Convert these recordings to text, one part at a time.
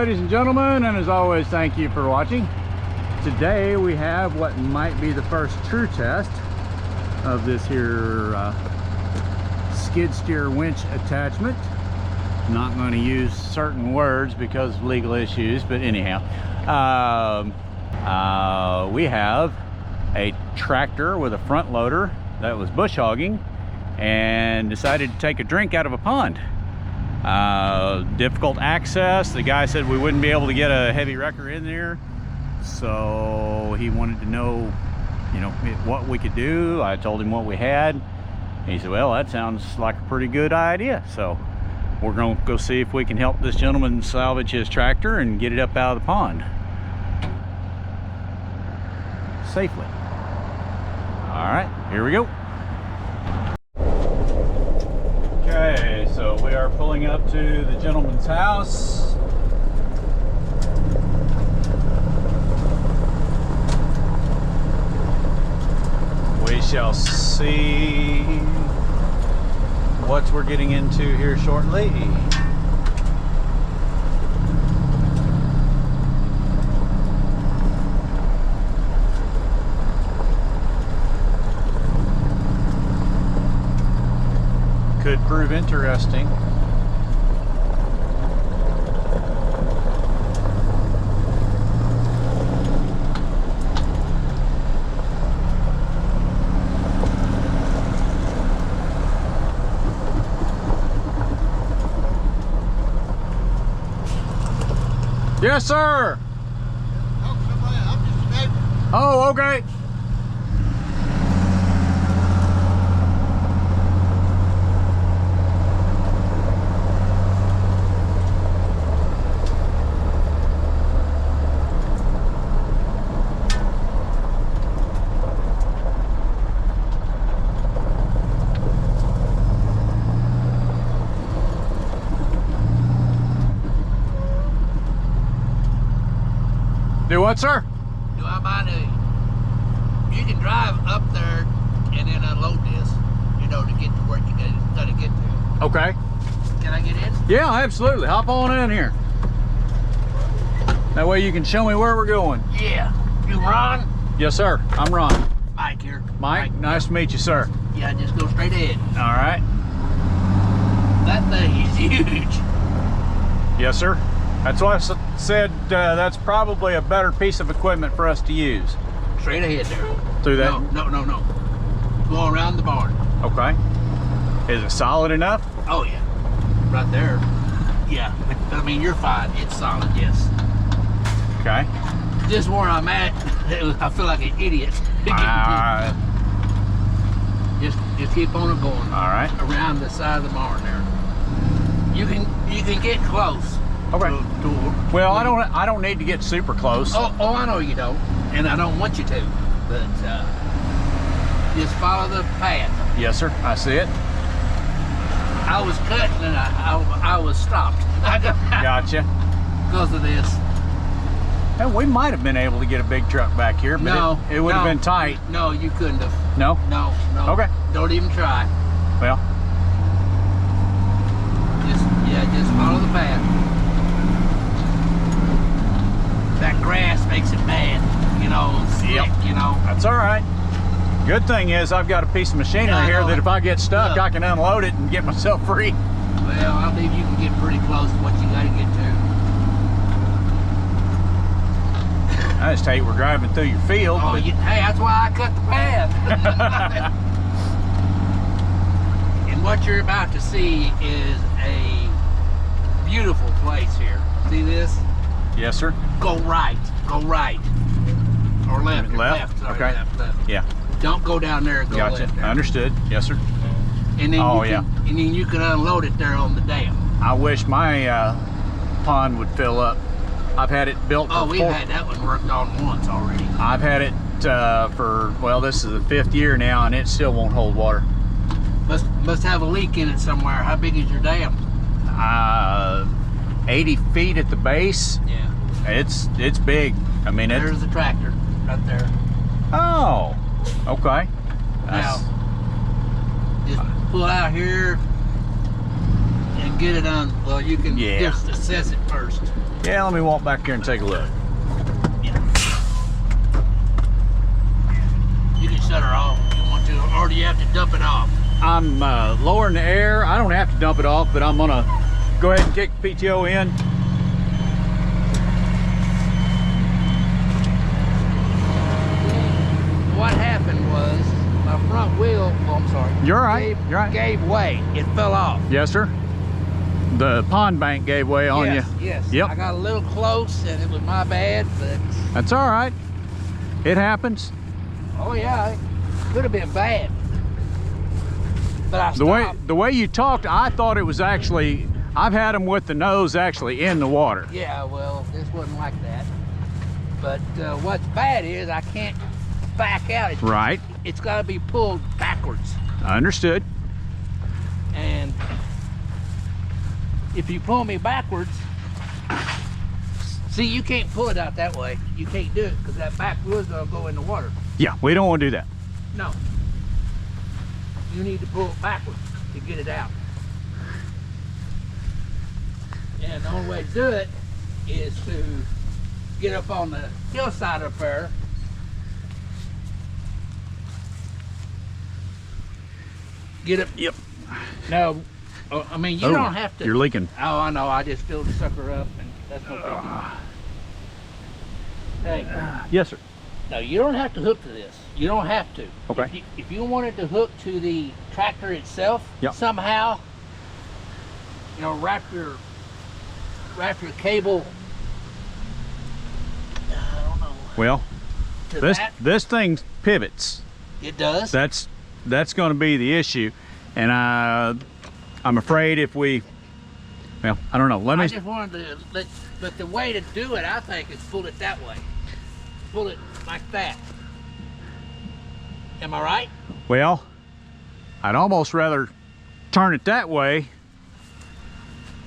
ladies and gentlemen, and as always, thank you for watching. Today we have what might be the first true test of this here skid steer winch attachment. Not going to use certain words because of legal issues, but anyhow, we have a tractor with a front loader that was bush hogging and decided to take a drink out of a pond. Difficult access. The guy said we wouldn't be able to get a heavy wrecker in there, so he wanted to know, what we could do. I told him what we had. He said, well, that sounds like a pretty good idea. So we're going to go see if we can help this gentleman salvage his tractor and get it up out of the pond safely. All right, here we go. Okay, so we are pulling up to the gentleman's house. We shall see what we're getting into here shortly. Could prove interesting. Yes, sir. Oh, okay. Do what, sir? Do I mind you can drive up there and then unload this, to get to where you got to get to. Okay. Can I get in? Yeah, absolutely. Hop on in here. That way you can show me where we're going. Yeah. You Ron? Yes, sir. I'm Ron. Mike here. Mike, nice to meet you, sir. Yeah, just go straight ahead. All right. That thing is huge. Yes, sir. That's why I said that's probably a better piece of equipment for us to use. Straight ahead there. Through that? No. Go around the barn. Okay. Is it solid enough? Oh, yeah. Right there. Yeah. I mean, you're fine. It's solid, yes. Okay. Just where I'm at, I feel like an idiot. Just keep on going. All right. Around the side of the barn there. You can get close. Okay. Well, I don't need to get super close. Oh, I know you don't, and I don't want you to, but just follow the path. Yes, sir. I see it. I was cutting and I was stopped. Gotcha. Because of this. And we might have been able to get a big truck back here, but no, it would have been tight. No, you couldn't have. No? No. Okay. Don't even try. Well. Just follow the path. That grass makes it bad, slick, Yep. That's all right. Good thing is I've got a piece of machinery here that if I get stuck, I can unload it and get myself free. Well, I believe you can get pretty close to what you got to get to. I just hate we're driving through your field. Oh, hey, that's why I cut the path. And what you're about to see is a beautiful place here. See this? Yes, sir. Go right. Or left. Left? Sorry, okay. Left. Yeah. Don't go down there. Go gotcha. left there. Understood. Yes, sir. And then and then you can unload it there on the dam. I wish my pond would fill up. I've had it built for we've had that one worked on once already. I've had it for, well, this is the 5th year now, and it still won't hold water. Must have a leak in it somewhere. How big is your dam? 80 feet at the base. Yeah. It's big. I mean, there's the tractor right there. Oh, okay. Now, just pull out here and get it on. Well, you can just assess it first. Yeah, let me walk back here and take a look. You can shut her off if you want to, or do you have to dump it off? I'm lowering the air. I don't have to dump it off, but I'm gonna go ahead and kick the PTO in. What happened was my front wheel, oh, I'm sorry. You're all right. You're all right. Gave way. It fell off. Yes, sir. The pond bank gave way on Yes, you. yes. Yep. I got a little close and it was my bad, but That's all right. It happens. oh yeah, it could have been bad. But I stopped. The way you talked, I thought it was actually, I've had them with the nose actually in the water. Yeah, well, this wasn't like that. But what's bad is I can't back out. Right. It's got to be pulled backwards. I understood. And if you pull me backwards, see, you can't pull it out that way. You can't do it because that back wheel's gonna go in the water. Yeah, we don't want to do that. No. You need to pull it backwards to get it out. And the only way to do it is to get up on the hillside up there. Get up. Yep. No, I mean, you don't have to. You're leaking. Oh, I know. I just filled the sucker up, and that's no problem. Hey. Yes, sir. No, you don't have to hook to this. You don't have to. Okay. If you wanted to hook to the tractor itself, yep, somehow, you know, wrap your cable. I don't know. Well, this thing pivots. It does. That's going to be the issue, and I'm afraid if we, well, I don't know. I just wanted to but the way to do it, I think, is pull it that way. Pull it like that. Am I right? Well, I'd almost rather turn it that way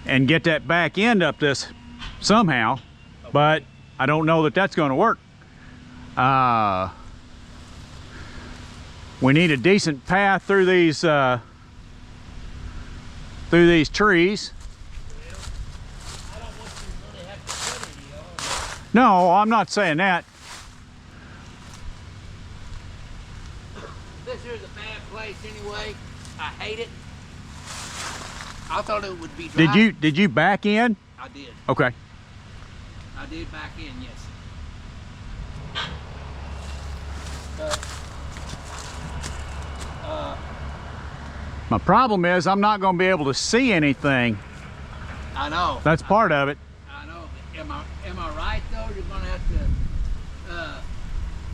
and get that back end up this somehow, okay, but I don't know that that's going to work. We need a decent path through these trees. Well, I don't want you to really have to put any on. No, I'm not saying that. This here's a bad place anyway. I hate it. I thought it would be dry. Did you back in? I did. Okay. I did back in, yes. My problem is I'm not going to be able to see anything. I know. That's part of it. I know. But am I right though? You're going to have to.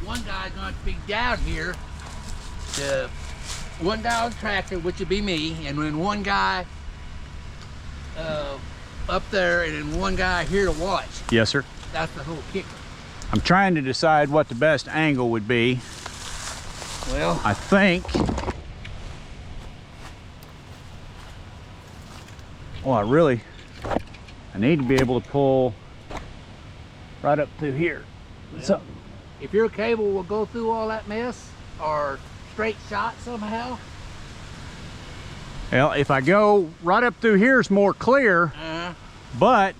One guy's going to be down here. One guy on the tractor, which would be me, and then one guy up there, and then one guy here to watch. Yes, sir. That's the whole kicker. I'm trying to decide what the best angle would be. Well, I think. Well, I need to be able to pull right up through here. Well, So, if your cable will go through all that mess, or straight shot somehow. well, if I go right up through here, it's more clear, but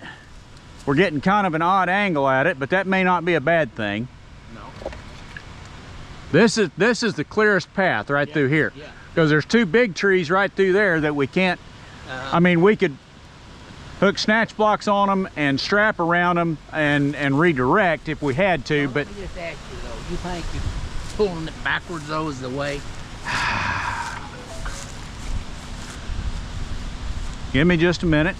we're getting kind of an odd angle at it, but that may not be a bad thing. No. This is the clearest path right through here, because there's two big trees right through there that we can't. I mean, we could hook snatch blocks on them and strap around them and redirect if we had to, but Let me just ask you though, you think pulling it backwards though is the way? give me just a minute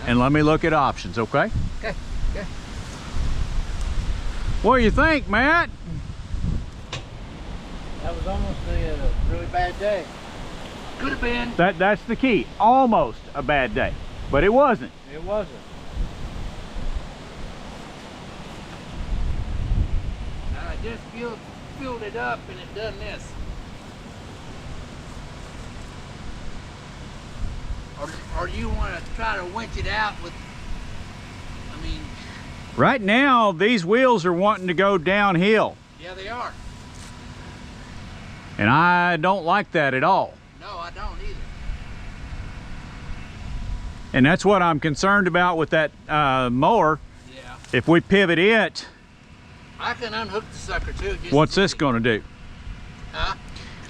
and let me look at options, okay? Okay, okay. What do you think, Matt? That was almost a really bad day. Could have been. That's the key. Almost a bad day, but it wasn't. It wasn't. I just filled it up and it done this. Or you want to try to winch it out with, I mean. Right now, these wheels are wanting to go downhill. Yeah, they are. And I don't like that at all. No, I don't either. And that's what I'm concerned about with that mower. Yeah. if we pivot it, I can unhook the sucker too. what's this going to do? Huh?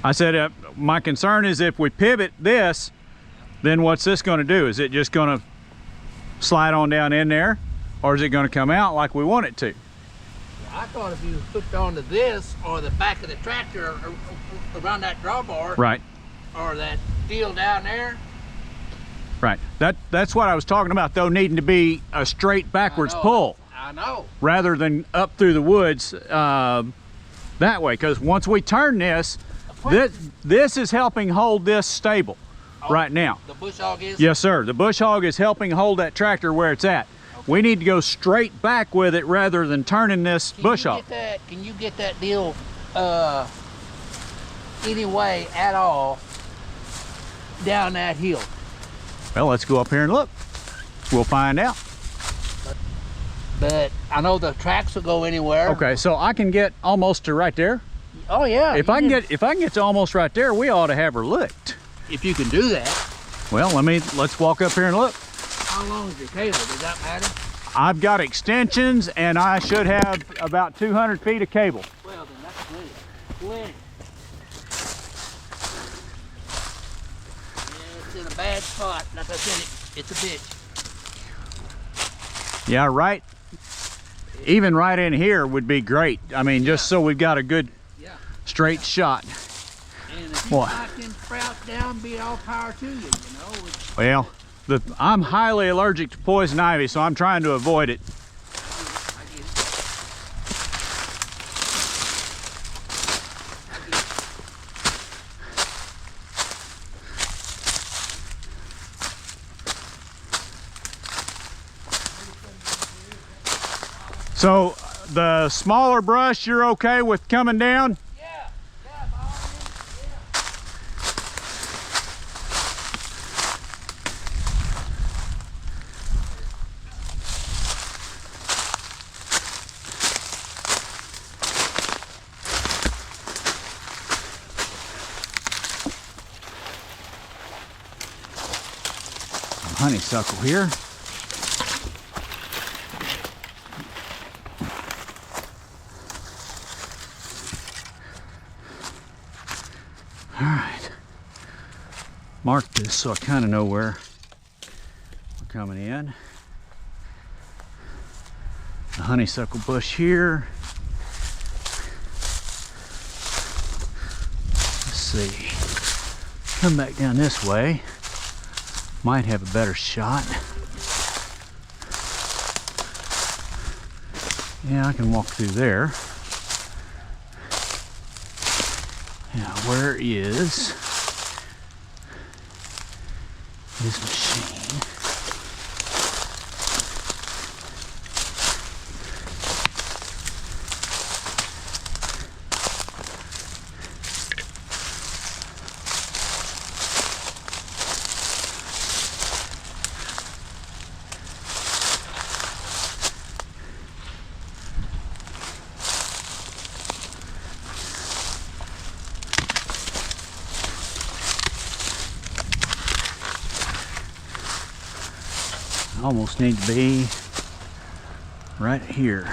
I said, my concern is if we pivot this, then what's this going to do? Is it just going to slide on down in there, or is it going to come out like we want it to? I thought if you hooked onto this or the back of the tractor or around that drawbar, Right. or that deal down there. Right. That's what I was talking about, though, needing to be a straight backwards pull. I know. Rather than up through the woods that way, because once we turn this, this is helping hold this stable right now. The bush hog is? Yes, sir. The bush hog is helping hold that tractor where it's at. We need to go straight back with it rather than turning this bush hog. Can you get that deal any way at all down that hill? Well, let's go up here and look. We'll find out. But I know the tracks will go anywhere. Okay, so I can get almost to right there. Oh yeah. If I can get to almost right there, we ought to have her licked. If you can do that. Well, let's walk up here and look. How long is your cable? Does that matter? I've got extensions, and I should have about 200 feet of cable. Well, then that's plenty. Plenty. Yeah, it's in a bad spot. Like I said, it's a bitch. Yeah, right. Even right in here would be great. I mean, just so we've got a good straight shot. And if you knock them sprouts down, be all power to you, you know. Well, I'm highly allergic to poison ivy, so I'm trying to avoid it. So the smaller brush you're okay with coming down? Yeah, by all means, Honeysuckle here. All right, mark this so I kind of know where we're coming in. The honeysuckle bush here. Let's see, come back down this way. Might have a better shot. Yeah, I can walk through there. Now, where is this machine? Almost need to be right here.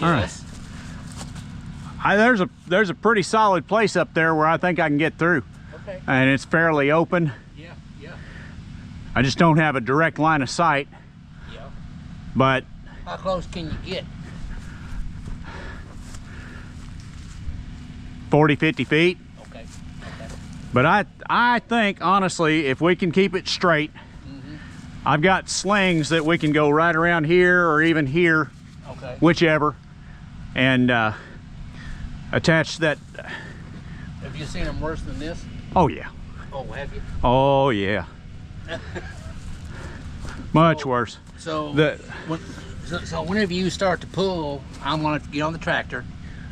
All right. There's a pretty solid place up there where I think I can get through. Okay. And it's fairly open. Yeah. I just don't have a direct line of sight. Yeah. But How close can you get? 40, 50 feet. Okay. But I think, honestly, if we can keep it straight, I've got slings that we can go right around here or even here, Okay. whichever, and attach that. Have you seen them worse than this? Oh yeah, Oh, have you? Oh yeah. Much worse. So, so whenever you start to pull, I'm going to get on the tractor,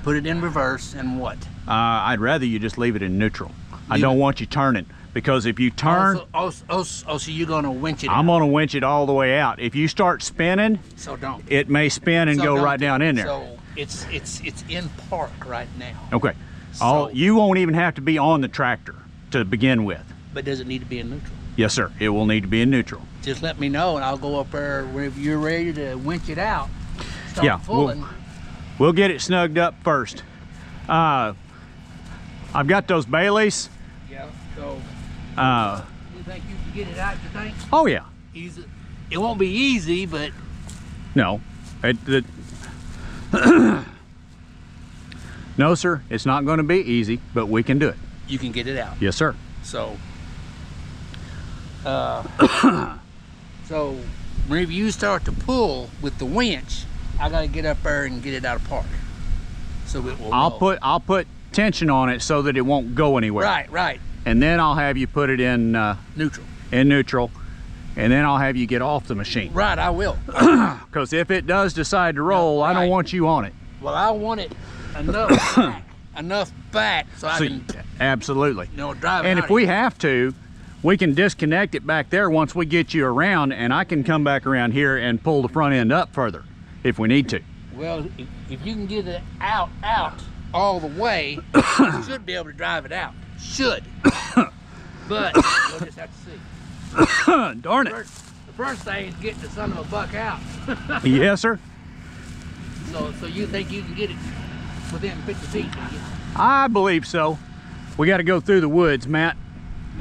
put it in reverse, and what? I'd rather you just leave it in neutral. I don't want you turning, because if you turn, so you're going to winch it I'm out. going to winch it all the way out. If you start spinning, So don't. it may spin and So go don't right down in there. So it's in park right now. Okay. So- You won't even have to be on the tractor to begin with. But does it need to be in neutral? Yes, sir. It will need to be in neutral. Just let me know, and I'll go up there whenever you're ready to winch it out. Start Yeah, pulling. We'll get it snugged up first. I've got those Baileys. Yeah. So you think you can get it out? You think? Oh yeah. Easy. It won't be easy, but No. No, sir. It's not going to be easy, but we can do it. you can get it out. Yes, sir. So, so whenever you start to pull with the winch, I got to get up there and get it out of park. So it will. I'll put tension on it so that it won't go anywhere. Right, right. And then I'll have you put it in Neutral. neutral, and then I'll have you get off the machine. Right, I will. Because if it does decide to roll, I don't right. want you on it. Well, I want it enough back so I can, Absolutely. drive it And out if we of here. have to, we can disconnect it back there once we get you around, and I can come back around here and pull the front end up further if we need to. Well, if you can get it out all the way, you should be able to drive it out. Should. But we'll just have to see. Darn it. The first thing is getting the son of a buck out. Yes, sir. So you think you can get it within 50 feet? I believe so. We got to go through the woods, Matt.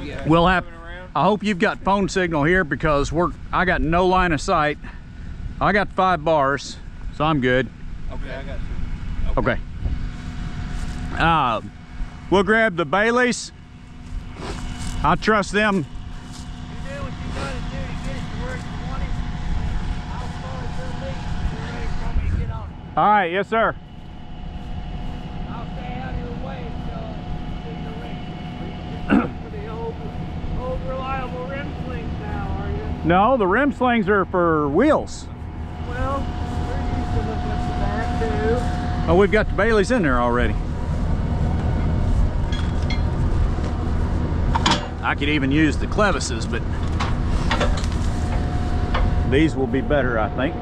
Yeah. We'll have. I hope you've got phone signal here, because I got no line of sight. I got 5 bars, so I'm good. Okay, I got you. Okay. We'll grab the Baileys. I trust them. You do what you gotta do to get it to where you want it. I'll start at your lead. You're ready for me to get on it. All right, yes, sir. I'll stay out of your way until you're ready. For the old reliable rim slings now, are you? No, the rim slings are for wheels. Well, we're used to looking for that too. Oh, we've got the Baileys in there already. I could even use the clevises, but these will be better, I think.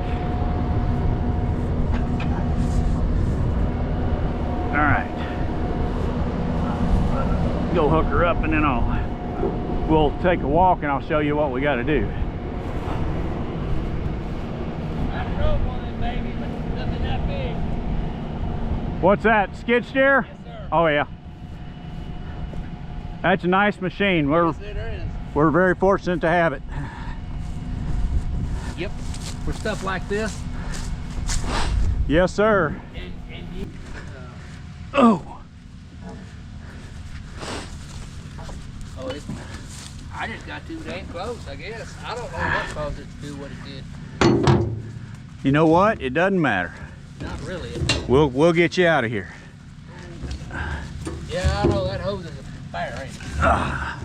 All right. Go hook her up, and then we'll take a walk, and I'll show you what we got to do. I drove one of them babies, but nothing that big. What's that, skid steer? Yes, sir. Oh yeah. That's a nice machine. Yes, it is. We're very fortunate to have it. Yep. For stuff like this. Yes, sir. And you, Oh. I just got too damn close, I guess. I don't know what caused it to do what it did. You know what? It doesn't matter. Not really. We'll get you out of here. Yeah, I know that hose is a fire, ain't it? I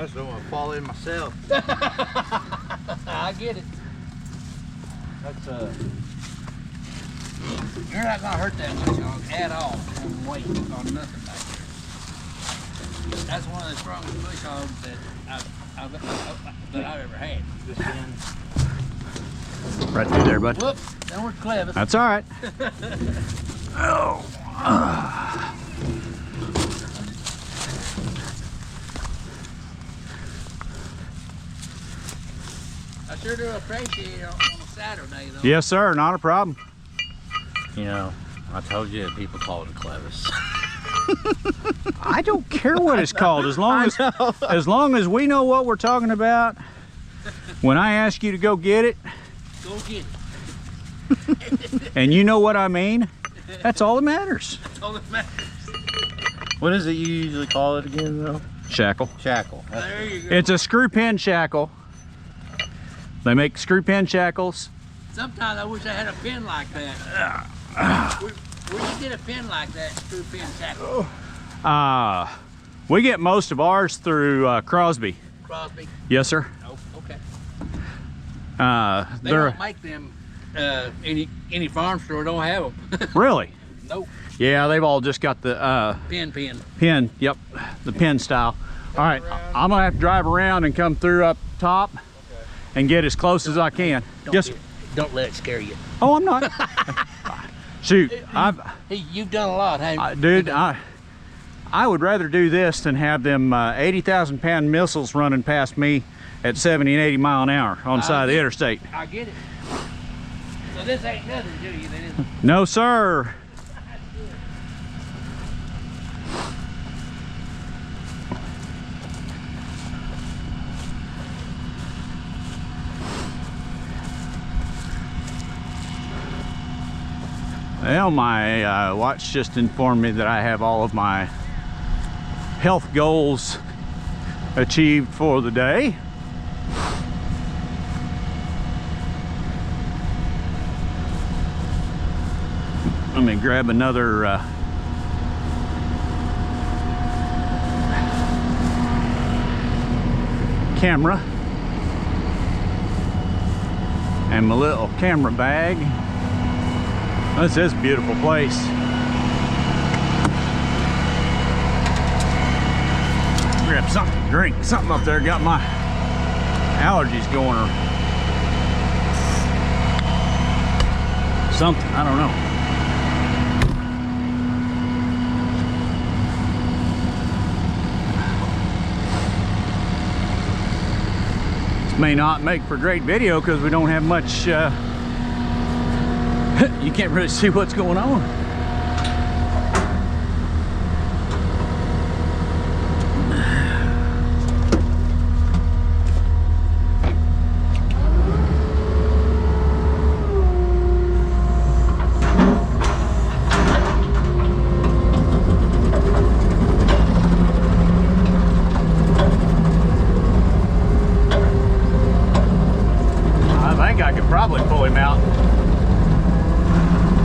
just don't want to fall in myself. I get it. That's You're not gonna hurt that much at all on weight on nothing back there. That's one of the strongest push hogs that I've ever had. just in. Right through there, bud. Whoop, that was clever. That's all right. Oh. I sure do appreciate it on a Saturday though. Yes, sir. Not a problem. You know, I told you that people call it a clevis. I don't care what it's called, as long as we know what we're talking about. When I ask you to go get it, Go get it. and you know what I mean, that's all that matters. That's all that matters. What is it you usually call it again, though? Shackle. Shackle. There you go. It's a screw pin shackle. They make screw pin shackles. Sometimes I wish I had a pin like that. Where you get a pin like that, screw pin shackle? We get most of ours through Crosby. Crosby? Yes, sir. Oh, okay. They They're don't make them. Any farm store don't have them. really. Nope. Yeah, they've all just got the pin. Yep, the pin style. All right, I'm gonna have to drive around and come through up top and get as close as I can. Yes, sir. Don't let it scare you. Oh, I'm not. Shoot, You've done a lot, haven't you? dude, I would rather do this than have them 80,000 pound missiles running past me at 70 and 80 mile an hour on the side of the interstate. I get it. So this ain't nothing to you then, is it? No, sir. Well, my watch just informed me that I have all of my health goals achieved for the day. Let me grab another camera and my little camera bag. This is a beautiful place. Grab something to drink. Something up there got my allergies going or something. I don't know. This may not make for great video because we don't have much you can't really see what's going on. I think I could probably pull him out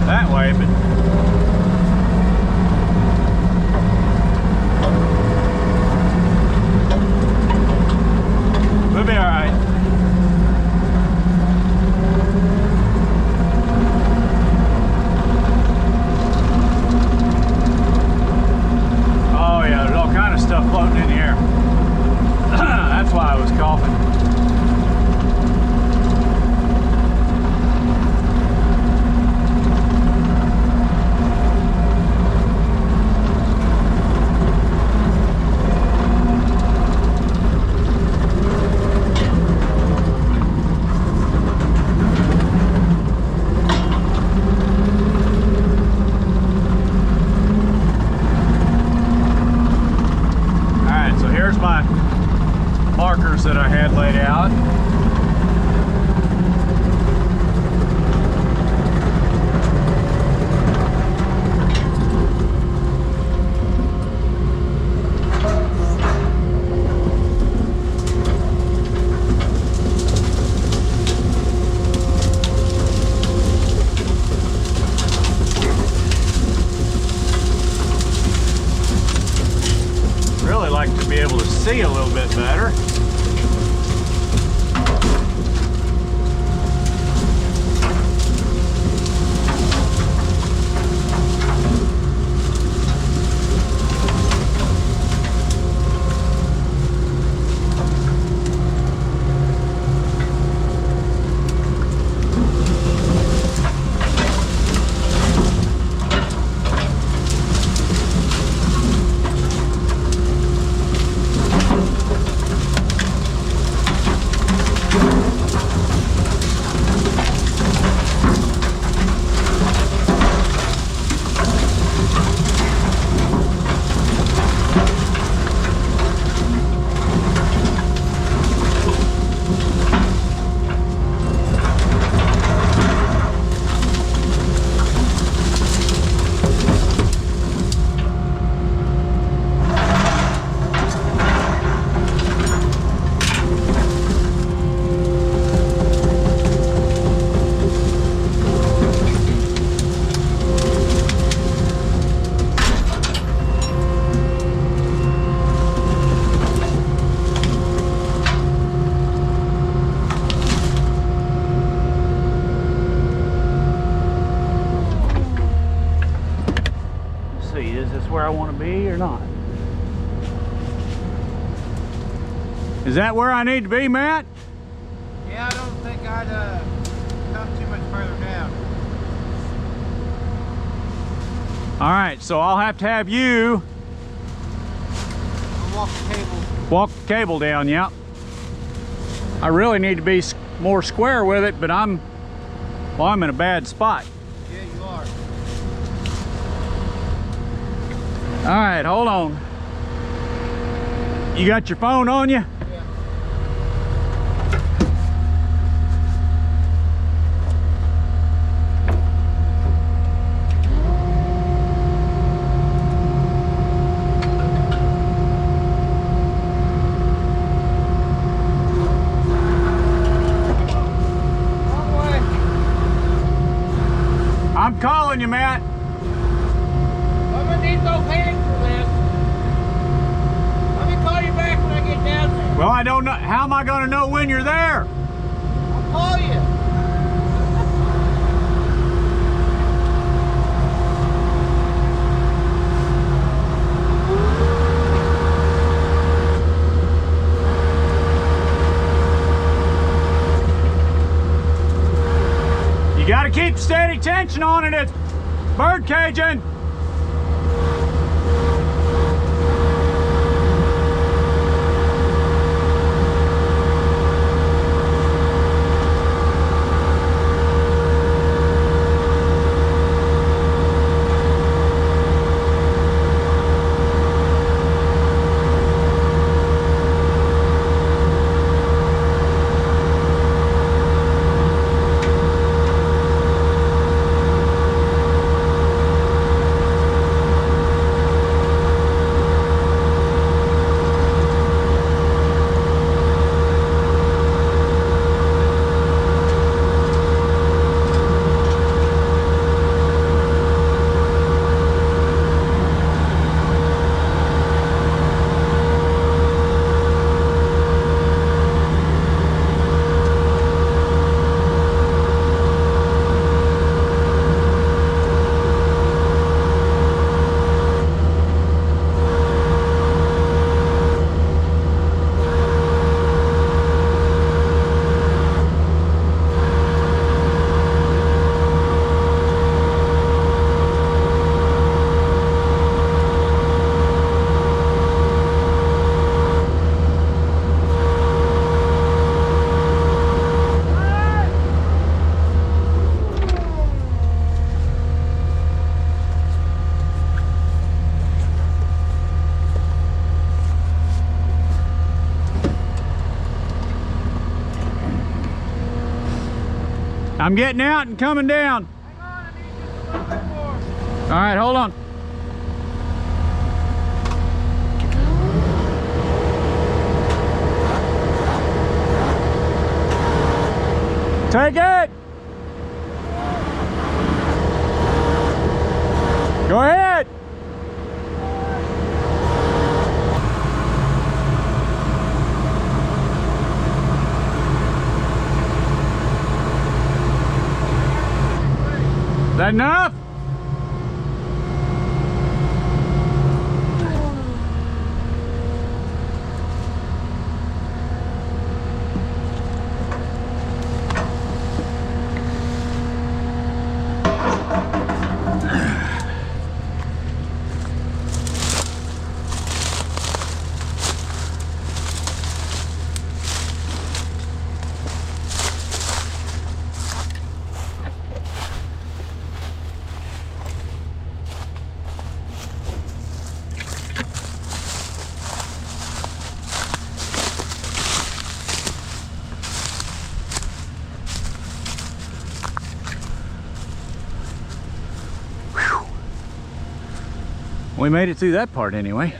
that way, but we'll be all right. Oh yeah, there's all kind of stuff floating in the air. That's why I was coughing. My markers that I had laid out. Really like to be able to see a little bit better. where I want to be or not? Is that where I need to be, Matt? Yeah, I don't think I'd come too much further down. All right, so I'll have to have you I'll walk the cable. walk the cable down, yeah. I really need to be more square with it, but I'm in a bad spot. Yeah, you are. All right, hold on. You got your phone on you? Yeah. Wrong way. I'm calling you, Matt. I'm gonna need both hands for this. Let me call you back when I get down there. Well, I don't know. How am I going to know when you're there? I'll call you. You got to keep steady tension on it. It's bird caging. I'm getting out and coming down. Hang on, I need just a little bit more. All right, hold on. Take it. Go ahead. Is that enough? We made it through that part anyway.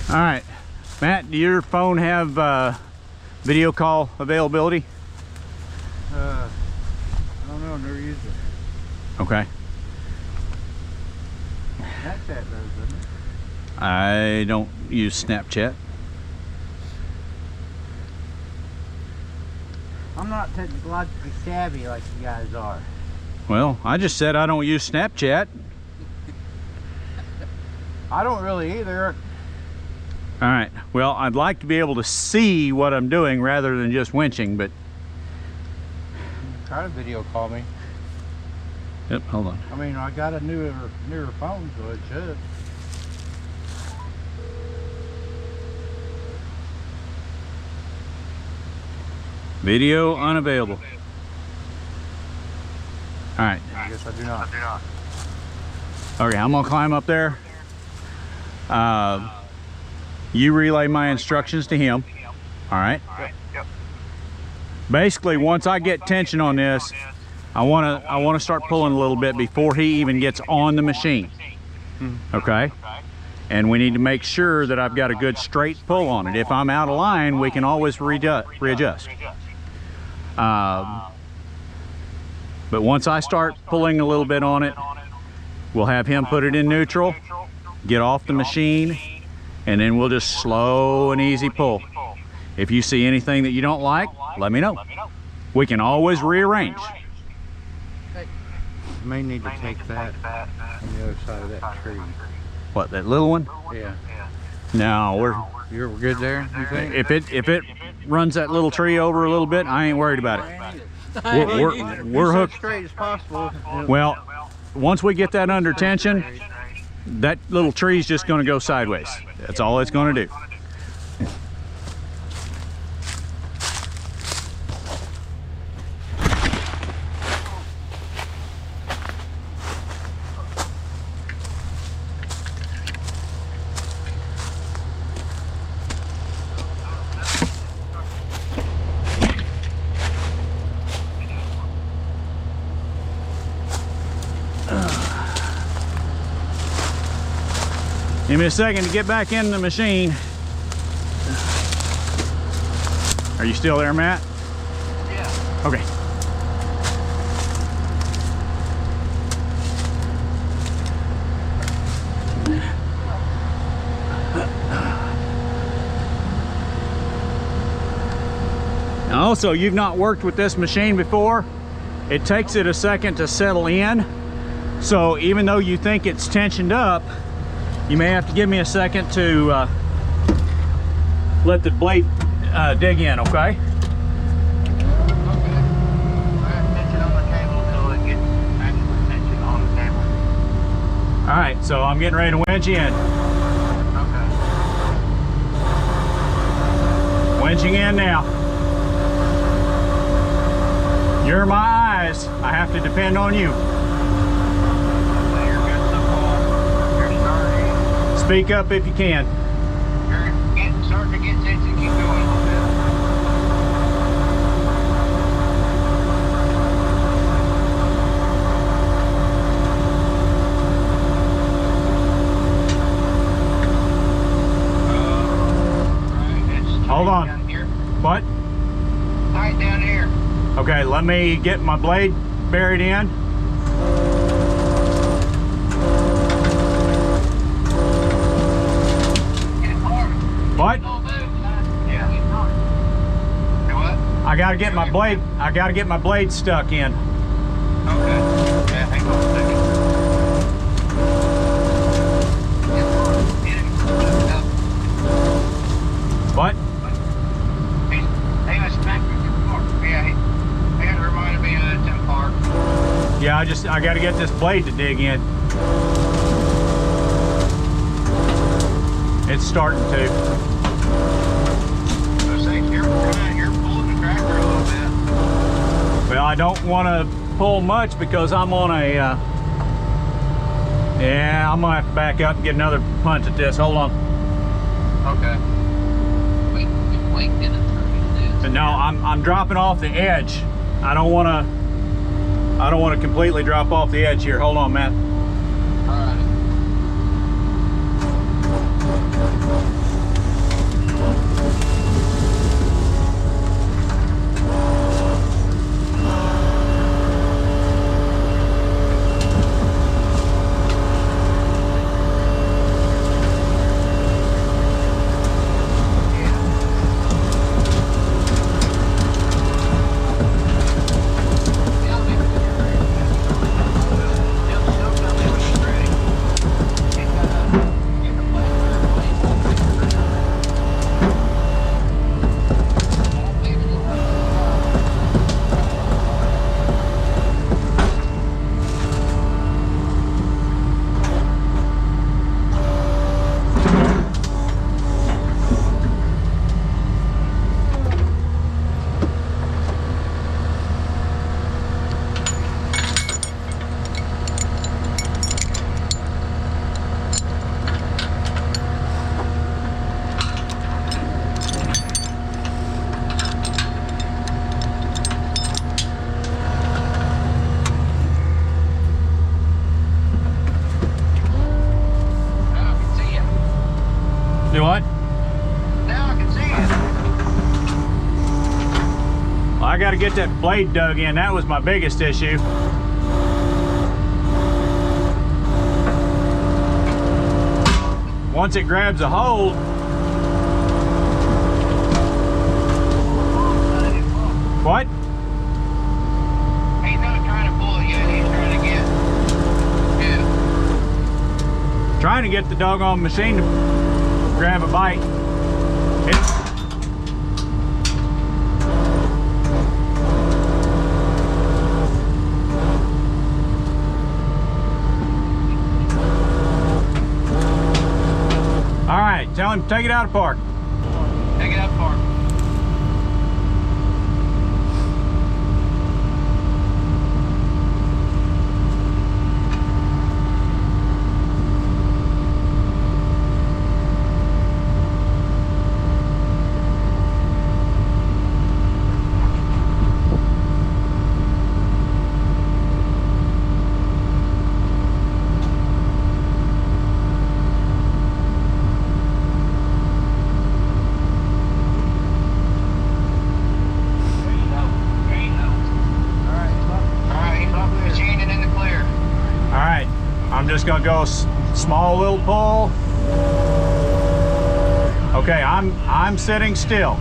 All right, Matt, do your phone have video call availability? I don't know, never used it. Okay. Snapchat does, doesn't it? I don't use Snapchat. I'm not technologically savvy like you guys are. Well, I just said I don't use Snapchat. I don't really either. All right. Well, I'd like to be able to see what I'm doing rather than just winching, but... Try to video call me. Yep, hold on. I mean, I got a newer phone, so it should. Video unavailable. All right. I guess I do not. Okay, I'm gonna climb up there. You relay my instructions to him. All right. Basically, once I get tension on this, I wanna start pulling a little bit before he even gets on the machine. Okay. And we need to make sure that I've got a good straight pull on it. If I'm out of line, we can always readjust. But once I start pulling a little bit on it, we'll have him put it in neutral, get off the machine, and then we'll just slow and easy pull. If you see anything that you don't like, let me know. We can always rearrange. I may need to take that on the other side of that tree. What, that little one? Yeah. No, You're good there, you think? if it runs that little tree over a little bit, I ain't worried about it. We're hooked. Straight as possible. Well, once we get that under tension, that little tree's just going to go sideways. That's all it's going to do. Give me a second to get back in the machine. Are you still there, Matt? Yeah. Okay. Also, you've not worked with this machine before. It takes it a second to settle in. So even though you think it's tensioned up, you may have to give me a second to let the blade dig in, okay? All right, so I'm getting ready to winch in. Winching in now. You're my eyes. I have to depend on you. Speak up if you can. You're starting to get tension. Keep going a little bit. Hold on. Down here. What? Tight down here. Okay, let me get my blade buried in. What? I gotta get my blade. I gotta get my blade stuck in. Okay. Yeah, hang on a second. What? Hey, let's back with your car. Yeah, he had to remind me of that park. Yeah, I gotta get this blade to dig in. It's starting to. You're pulling the tractor a little bit. Well, I don't want to pull much because I'm on a. Yeah, I'm gonna have to back up and get another punch at this. Hold on. Okay. Wait, get it. No, I'm dropping off the edge. I don't want to completely drop off the edge here. Hold on, Matt. All right. got to get that blade dug in. That was my biggest issue. Once it grabs a hold, what? He's not trying to pull it yet. He's trying to get. Yeah. Trying to get the doggone machine to grab a bite. All right, tell him to take it out of park. Take it out far. I'm just gonna go small little pull. Okay, I'm sitting still.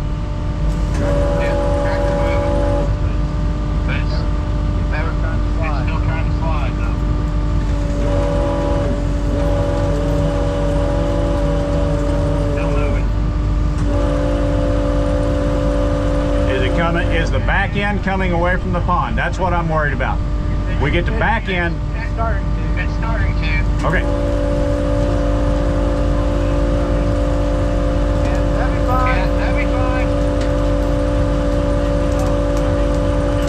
Is the back end coming away from the pond? That's what I'm worried about. We get the back end. It's starting to. Okay. That'd be fine.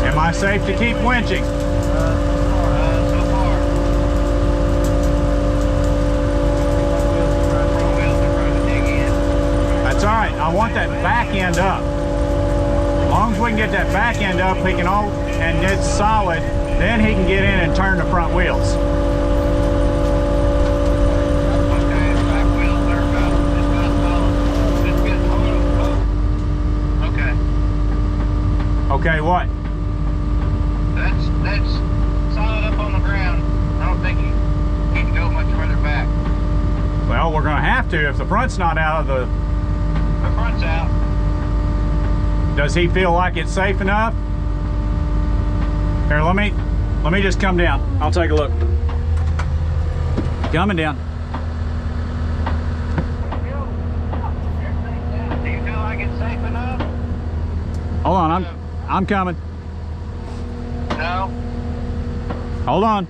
Am I safe to keep winching? So far. That's all right. I want that back end up. As long as we can get that back end up, he can and it's solid, then he can get in and turn the front wheels. Okay, the back wheels are about solid. It's good. Okay. Okay, what? That's solid up on the ground. I don't think you can go much further back. Well, we're gonna have to if the front's not out of the... The front's out. Does he feel like it's safe enough? Here, let me just come down. I'll take a look. Coming down. Do you feel like it's safe enough? Hold on, I'm coming. No. Hold on.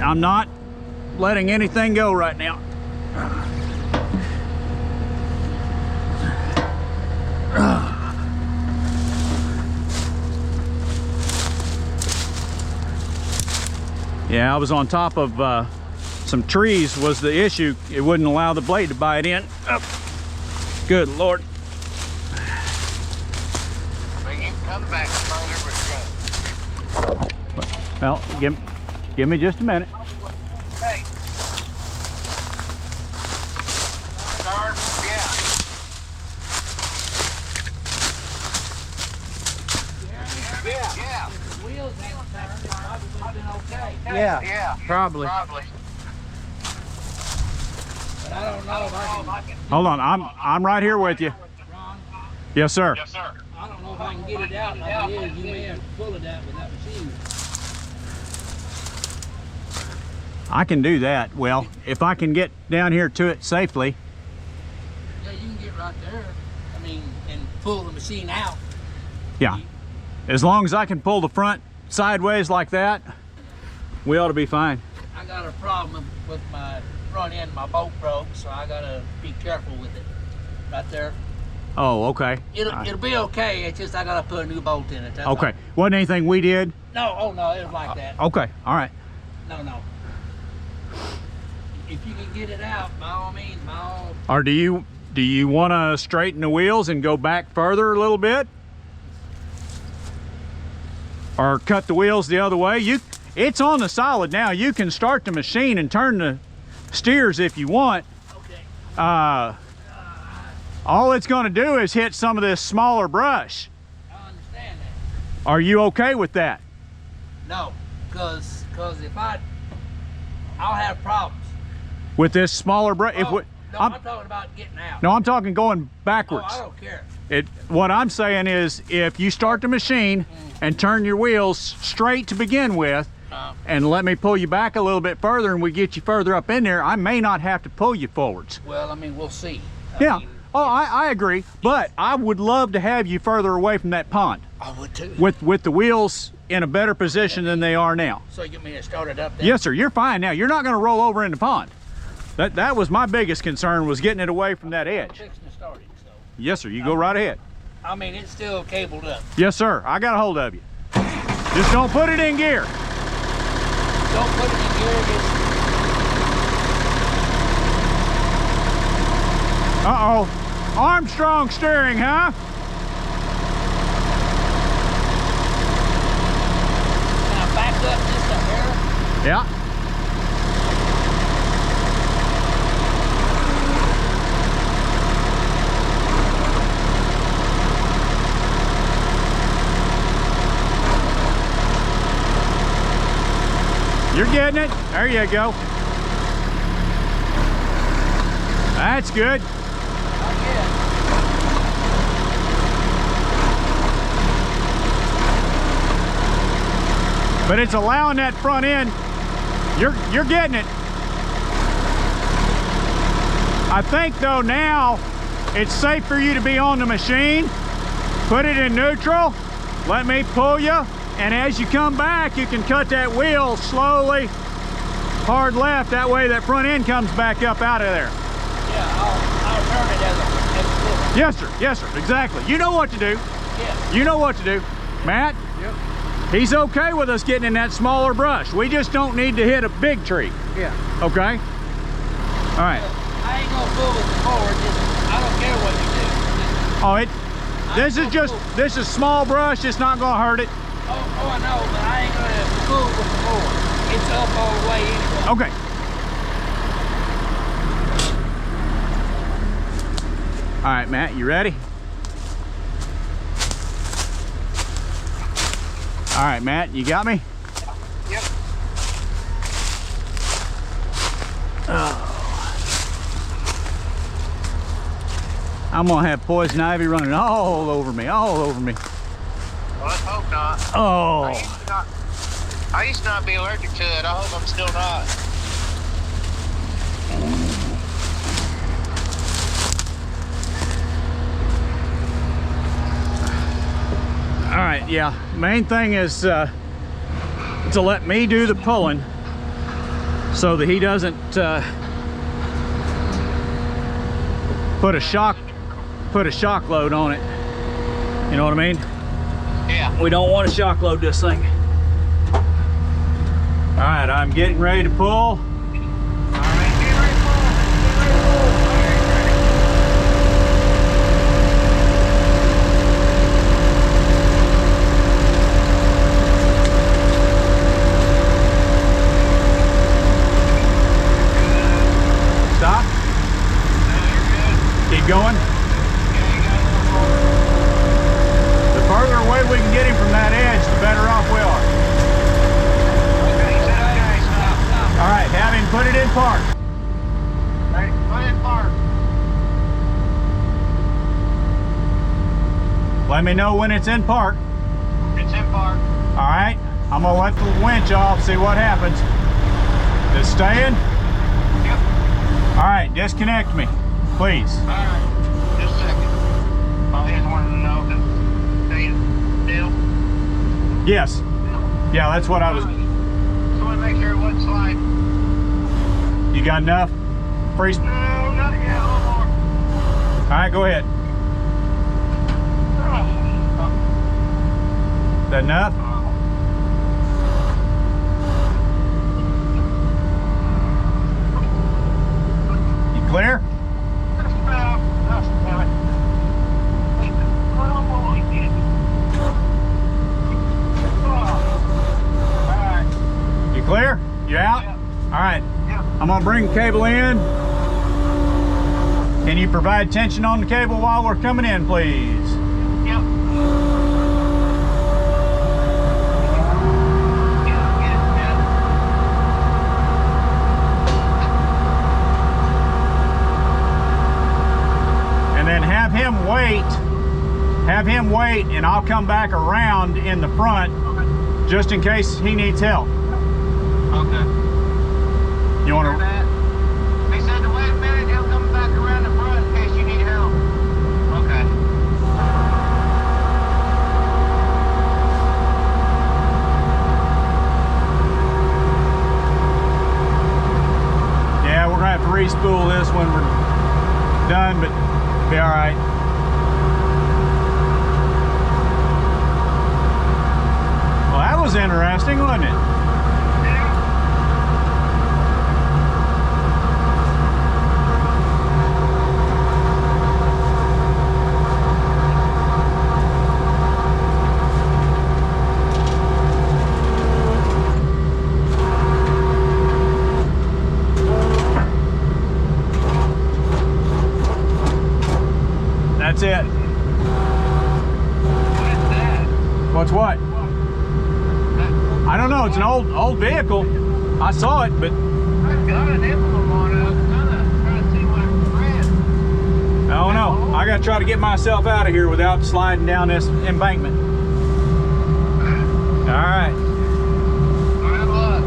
I'm not letting anything go right now. Yeah, I was on top of some trees was the issue. It wouldn't allow the blade to bite in. Oh, good Lord. Well, you can come back further, but Well, give me just a minute. hey. Start, yeah. Yeah. The wheels ain't turned, it probably would have been okay. Yeah. Probably. Probably. But I don't know if I can, Hold on, I'm right here with you. Ron, Yes, sir. Yes, sir. I don't know if I can get it out like it is. You may have to pull it out with that machine. I can do that. Well, if I can get down here to it safely. Yeah, you can get right there. I mean, and pull the machine out. Yeah. As long as I can pull the front sideways like that, we ought to be fine. I got a problem with my front end. My bolt broke, so I gotta be careful with it. Right there. Oh, okay. It'll be okay. It's just I gotta put a new bolt in it. That's Okay. all. Wasn't anything we did? No, oh no, it was like that. Okay. All right. No. If you can get it out, by all means, by all. Or do you want to straighten the wheels and go back further a little bit? Or cut the wheels the other way? It's on the solid now. You can start the machine and turn the steers if you want. Okay. All it's going to do is hit some of this smaller brush. I understand Are you okay with that? No, cause if I'll have problems. With this smaller brush? No, I'm talking about getting out. No, I'm talking going backwards. Oh, I don't care. What I'm saying is, if you start the machine and turn your wheels straight to begin with, and let me pull you back a little bit further and we get you further up in there, I may not have to pull you forwards. Well, I mean, we'll see. Yeah. I agree, but I would love to have you further away from that pond. I would too. With the wheels in a better position than they are now. So you mean to start it up there? Yes, sir. You're fine now. You're not going to roll over in the pond. That was my biggest concern, was getting it away from that edge. I'm fixing to start it, so. Yes, sir. You go right ahead. I mean, it's still cabled up. Yes, sir. I got a hold of you. Just don't put it in gear. Don't put it in gear. Uh-oh. Armstrong steering, huh? Can I back up just a hair? Yeah. You're getting it. There you go. That's good. Not yet. But it's allowing that front end. You're getting it. I think though now it's safe for you to be on the machine. Put it in neutral. Let me pull you. And as you come back, you can cut that wheel slowly, hard left. That way that front end comes back up out of there. Yeah, I'll turn it as a Yes, sir. Yes, sir. Exactly. You know what to do. Yeah. You know what to do. Matt? Yep. He's okay with us getting in that smaller brush. We just don't need to hit a big tree. Yeah. Okay? All right. I ain't gonna fool with the forward. I don't care what you do. Oh, this is small brush. It's not gonna hurt it. Oh, I know, but I ain't gonna fool with the forward. It's up all the way anyway. Okay. All right, Matt, you ready? All right, Matt, you got me? Yep. I'm gonna have poison ivy running all over me, all over me. Well, let's hope not. Oh. I used to not be allergic to it. I hope I'm still not. All right, yeah. Main thing is to let me do the pulling so that he doesn't put a shock load on it. You know what I mean? Yeah. We don't want to shock load this thing. All right, I'm getting ready to pull. All right, get ready to pull. Get ready to pull. All right, ready. Stop. No, you're good. Keep going. Yeah, you got a little more. The further away we can get him from that edge, the better off we are. Okay, you said okay. Stop. All right, have him put it in park. Hey, put it in park. Let me know when it's in park. It's in park. All right, I'm gonna let the winch off, see what happens. Is it staying? Yep. All right, disconnect me, please. All right. Just a second. I just wanted to know if it's still. Yes. Yeah, that's what I was. Just want to make sure it wasn't sliding. You got enough? Freeze. No, not yet. A little more. All right, go ahead. Is that enough? You clear? You clear? You out? All right. I'm gonna bring the cable in. Can you provide tension on the cable while we're coming in, please? wait, and I'll come back around in the front just in case he needs help. Okay. You want to? He said to wait a minute, he'll come back around the front in case you need help. Okay. Yeah, we're gonna have to re-spool this when we're done, but be all right. Well, that was interesting, wasn't it? That's it. What is that? What's what? I don't know. It's an old vehicle. I saw it, but I've got an emblem on it. I was trying to see what it read. I don't know. I gotta try to get myself out of here without sliding down this embankment. All right. Good luck.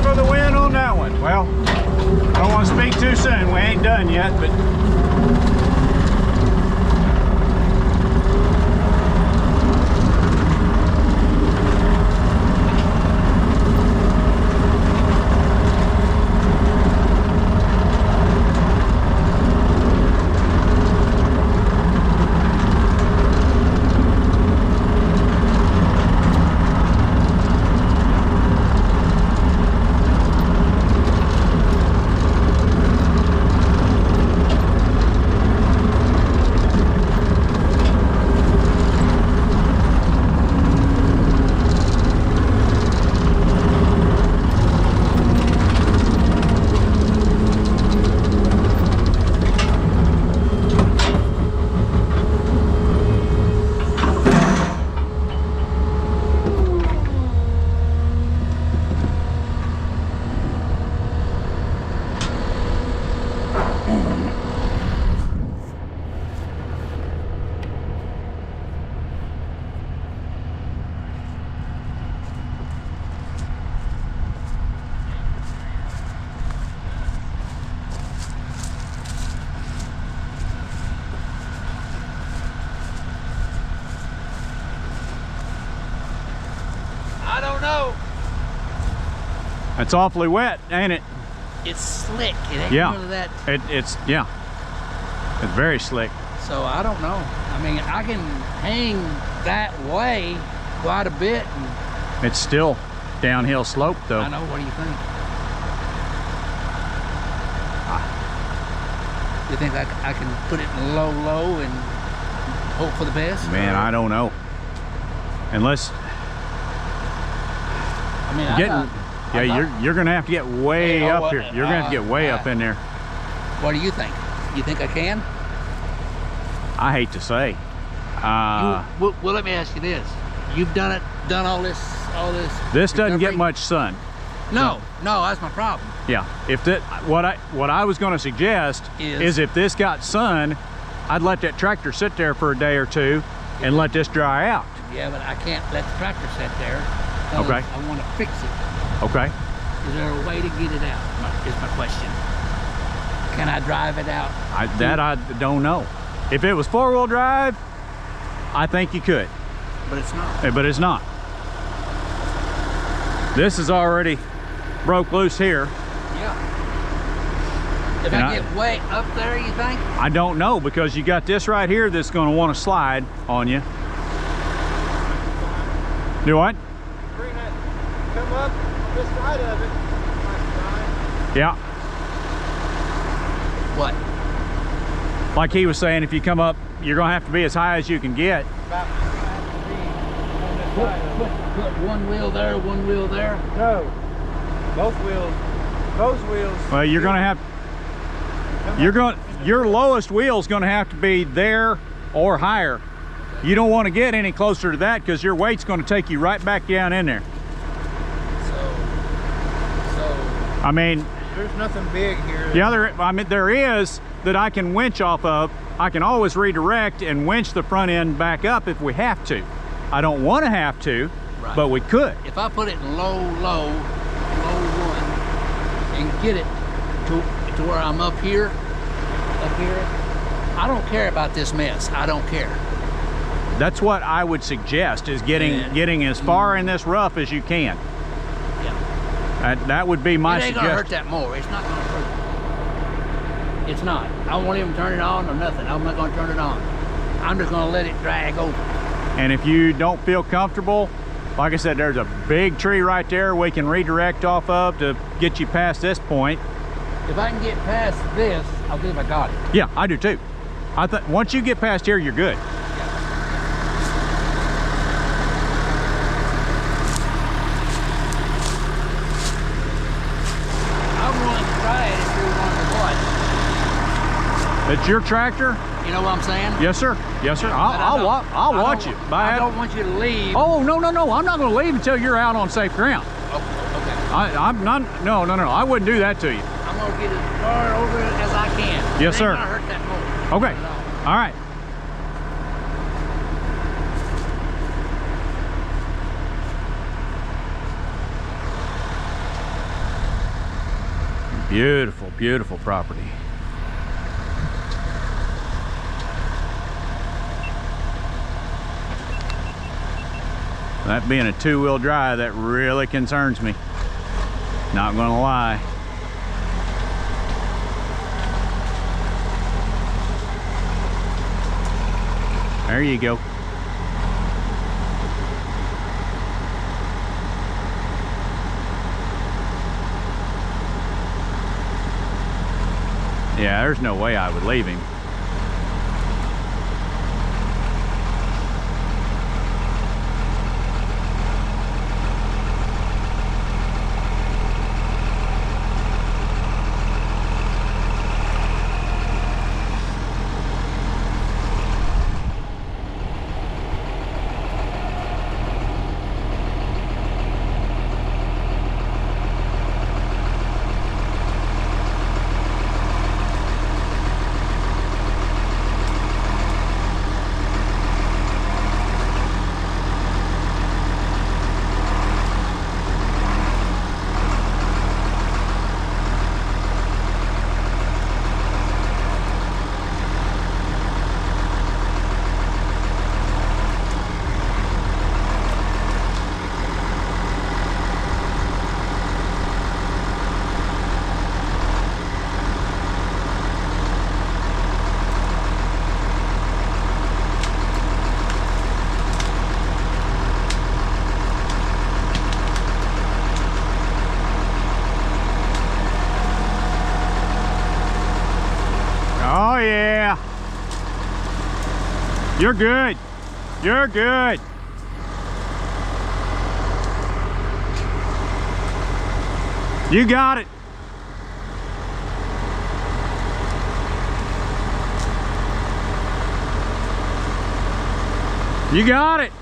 For the win on that one. Well, I don't want to speak too soon. We ain't done yet, but I don't know. it's awfully wet, ain't it? It's slick. It ain't Yeah. none of that. It's very slick. So I don't know. I mean, I can hang that way quite a bit. And It's still downhill slope though. I know. What do you think? You think I can put it in low and hope for the best? Man, I don't know. Unless I mean, you're gonna have to get way Hey, up here. You're gonna have to get way up in there. What do you think? You think I can? I hate to say. Well, let me ask you this: you've done all this. This doesn't get recovery? much sun. No, that's my problem. Yeah. If that, what I was going to suggest is if this got sun, I'd let that tractor sit there for a day or two and let this dry out. Yeah, but I can't let the tractor sit there. Okay. I want to fix it. Okay. Is there a way to get it out? Is my question. Can I drive it out? I don't know. If it was four-wheel drive, I think you could, But it's not. but it's not. This is already broke loose here. Yeah. If And I get way up there, you think? I don't know, because you got this right here that's going to want to slide on you. Do what? Bring that, come up on this side of it. Yeah. What? Like he was saying, if you come up, you're going to have to be as high as you can get. About have to be on this side of it. Put one wheel there, one wheel there. No, both wheels. Those wheels. Well, you're going to have, your lowest wheel's going to have to be there or higher. You don't want to get any closer to that, because your weight's going to take you right back down in there. So I mean, There's nothing big here. the other, I mean, there is that I can winch off of. I can always redirect and winch the front end back up if we have to. I don't want to have to, Right. but we could. if I put it in low one, and get it to where I'm up here, I don't care about this mess. I don't care. That's what I would suggest, is getting as far in this rough as you can. Yeah. That would be my It ain't gonna hurt suggestion. that more. It's not gonna hurt. It's not. I won't even turn it on or nothing. I'm not gonna turn it on. I'm just gonna let it drag over. And if you don't feel comfortable, like I said, there's a big tree right there we can redirect off of to get you past this point. If I can get past this, I believe I got it. Yeah, I do too. I think once you get past here, you're good. I'm willing to try it if you want to watch. It's your tractor? You know what I'm saying? Yes, sir. Yes, sir. I'll watch you. I don't want you to leave. Oh, no. I'm not going to leave until you're out on safe ground. Okay. I'm not. No. I wouldn't do that to you. I'm gonna get as far over it as I can. Yes, It sir. ain't gonna hurt that more. Okay. All right. Beautiful, beautiful property. That being a two-wheel drive, that really concerns me. Not gonna lie. There you go. Yeah, there's no way I would leave him. Oh yeah. You're good. You're good. You got it. You got it.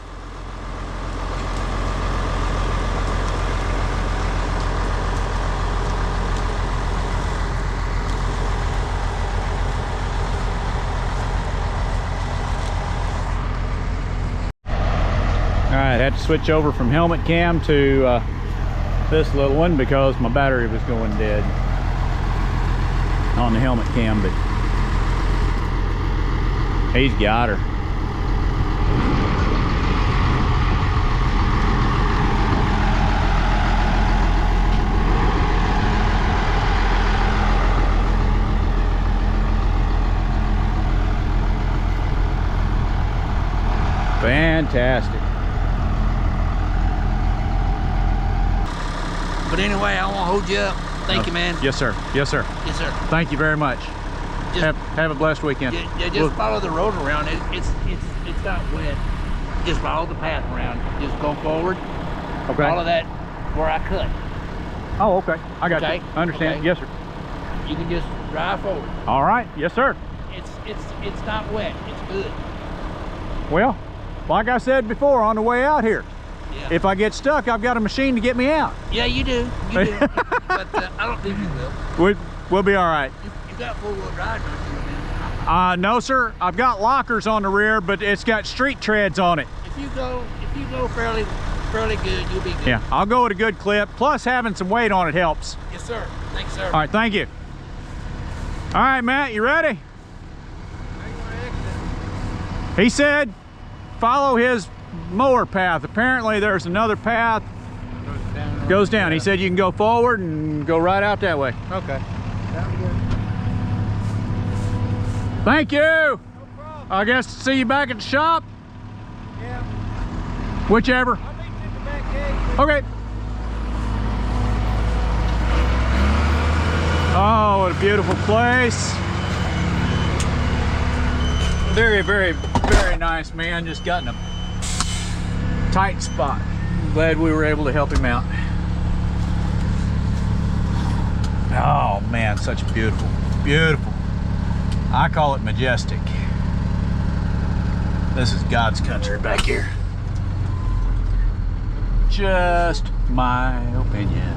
All right, I had to switch over from helmet cam to this little one because my battery was going dead on the helmet cam, but he's got her. Fantastic. But anyway, I won't hold you up. Thank you, man. Yes, sir. Yes, sir. Yes, sir. Thank you very much. Just, Have a blessed weekend. yeah, just follow the road around. It's not wet. Just follow the path around. Just go forward. Okay. Follow that where I cut. Oh, okay. I got Okay. you. I understand. Okay. Yes, sir. You can just drive forward. All right. Yes, sir. It's not wet. It's good. Well, like I said before on the way out here, Yeah. if I get stuck, I've got a machine to get me out. Yeah, you do. You do. But I don't think you will. We'll be all right. You got four-wheel drive, don't you, man? No, sir. I've got lockers on the rear, but it's got street treads on it. If you go fairly good, you'll be good. Yeah, I'll go at a good clip. Plus, having some weight on it helps. Yes, sir. Thanks, sir. All right, thank you. All right, Matt, you ready? He said follow his mower path. Apparently there's another path goes down. He said you can go forward and go right out that way. Okay. Sounds good. Thank you. No problem. I guess see you back at the shop. Yeah. Whichever. I'll meet you at the back gate. Okay. Oh, what a beautiful place. Very, very, very nice man. Just got in a tight spot. Glad we were able to help him out. Oh man, such beautiful, beautiful. I call it majestic. This is God's country back here. Just my opinion.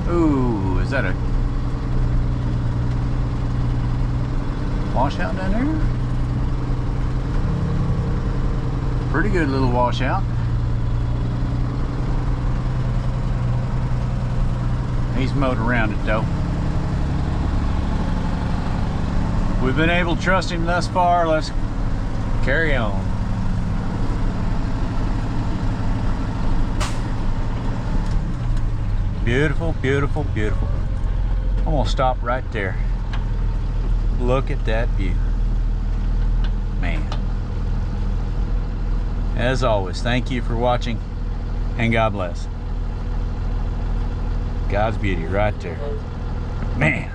Ooh, is that a washout down there? Pretty good little washout. He's mowed around it though. We've been able to trust him thus far. Let's carry on. Beautiful, beautiful, beautiful. I'm gonna stop right there. Look at that view. Man. As always, thank you for watching and God bless. God's beauty right there. Man.